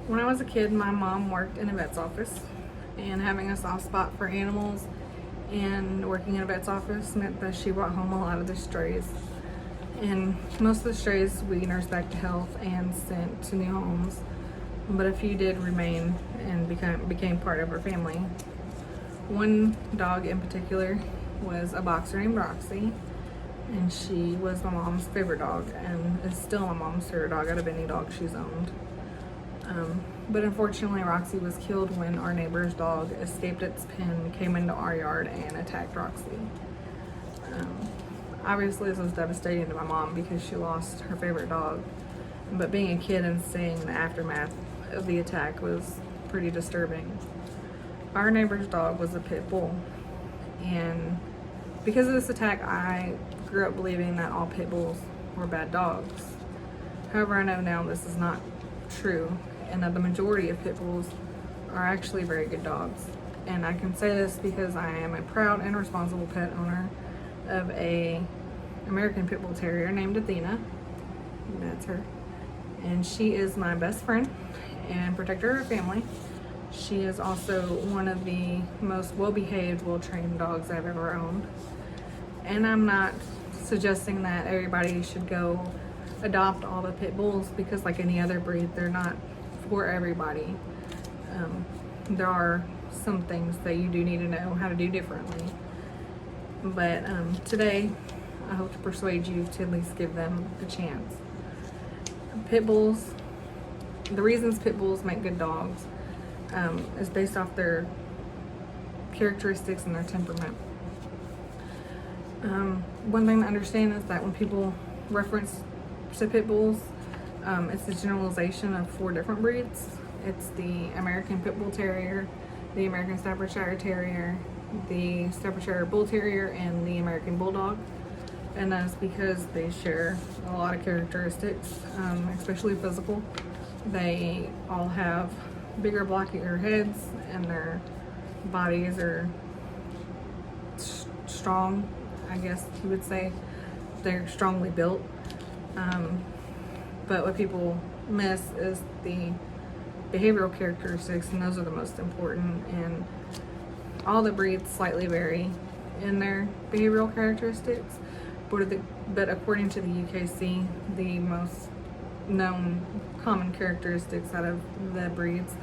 When I was a kid, my mom worked in a vet's office, and having a soft spot for animals and working in a vet's office meant that she brought home a lot of the strays. And most of the strays we nursed back to health and sent to new homes, but a few did remain and became part of her family. One dog in particular was a boxer named Roxy, and she was my mom's favorite dog and is still my mom's favorite dog out of any dog she's owned. But unfortunately, Roxy was killed when our neighbor's dog escaped its pen, came into our yard, and attacked Roxy. Obviously, this was devastating to my mom because she lost her favorite dog. But being a kid and seeing the aftermath of the attack was pretty disturbing. Our neighbor's dog was a pit bull, and because of this attack, I grew up believing that all pit bulls were bad dogs. However, I know now this is not true, and that the majority of pit bulls are actually very good dogs. And I can say this because I am a proud and responsible pet owner of a American Pit Bull Terrier named Athena. That's her. And she is my best friend and protector of her family. She is also one of the most well-behaved, well-trained dogs I've ever owned. And I'm not suggesting that everybody should go adopt all the pit bulls because, like any other breed, they're not for everybody. There are some things that you do need to know how to do differently. But today, I hope to persuade you to at least give them a chance. Pit bulls, the reasons pit bulls make good dogs is based off their characteristics and their temperament. One thing to understand is that when people reference to pit bulls, it's a generalization of 4 different breeds. It's the American Pit Bull Terrier, the American Staffordshire Terrier, the Staffordshire Bull Terrier, and the American Bulldog. And that's because they share a lot of characteristics, especially physical. They all have bigger, blockier heads, and their bodies are strong, I guess you would say. They're strongly built. But what people miss is the behavioral characteristics, and those are the most important. And all the breeds slightly vary in their behavioral characteristics, but according to the UKC, the most known common characteristics out of the breeds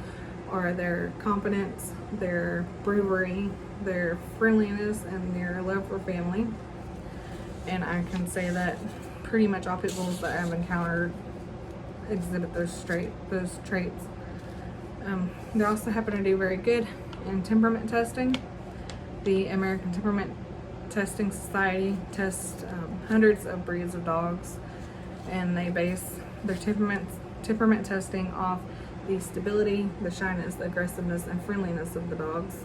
are their confidence, their bravery, their friendliness, and their love for family. And I can say that pretty much all pit bulls that I've encountered exhibit those traits. They also happen to do very good in temperament testing. The American Temperament Testing Society tests hundreds of breeds of dogs, and they base their temperament testing off the stability, the shyness, the aggressiveness, and friendliness of the dogs.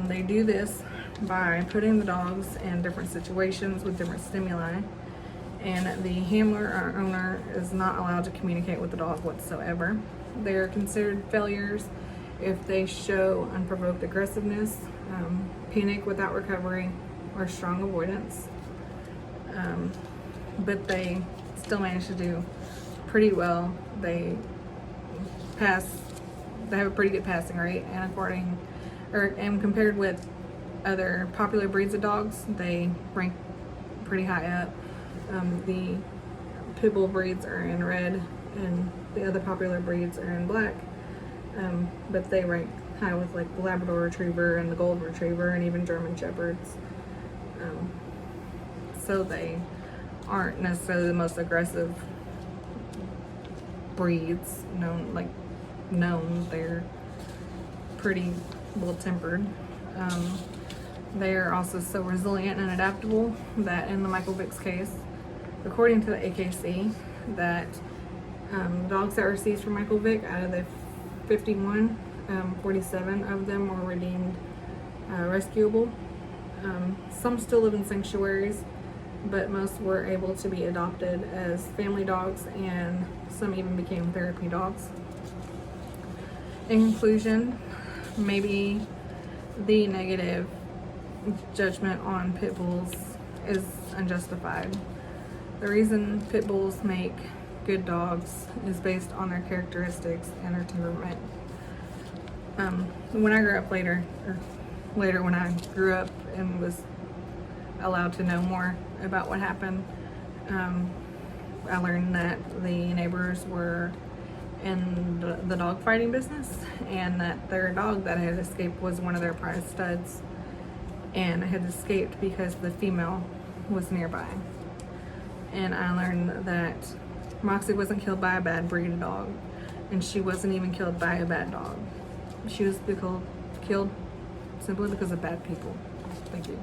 They do this by putting the dogs in different situations with different stimuli, and the handler or owner is not allowed to communicate with the dog whatsoever. They are considered failures if they show unprovoked aggressiveness, panic without recovery, or strong avoidance. But they still manage to do pretty well. They have a pretty good passing rate, and compared with other popular breeds of dogs, they rank pretty high up. The pit bull breeds are in red, and the other popular breeds are in black. But they rank high with like the Labrador Retriever and the Gold Retriever and even German Shepherds. So they aren't necessarily the most aggressive breeds known. They're pretty well-tempered. They are also so resilient and adaptable that in the Michael Vick's case, according to the AKC, that dogs that were seized from Michael Vick, out of the 51, 47 of them were redeemed rescuable. Some still live in sanctuaries, but most were able to be adopted as family dogs, and some even became therapy dogs. In conclusion, maybe the negative judgment on pit bulls is unjustified. The reason pit bulls make good dogs is based on their characteristics and their temperament. When I grew up later when I grew up and was allowed to know more about what happened, I learned that the neighbors were in the dog fighting business, and that their dog that had escaped was one of their prize studs, and had escaped because the female was nearby. And I learned that Moxie wasn't killed by a bad breed of dog, and she wasn't even killed by a bad dog. She was killed simply because of bad people. Thank you.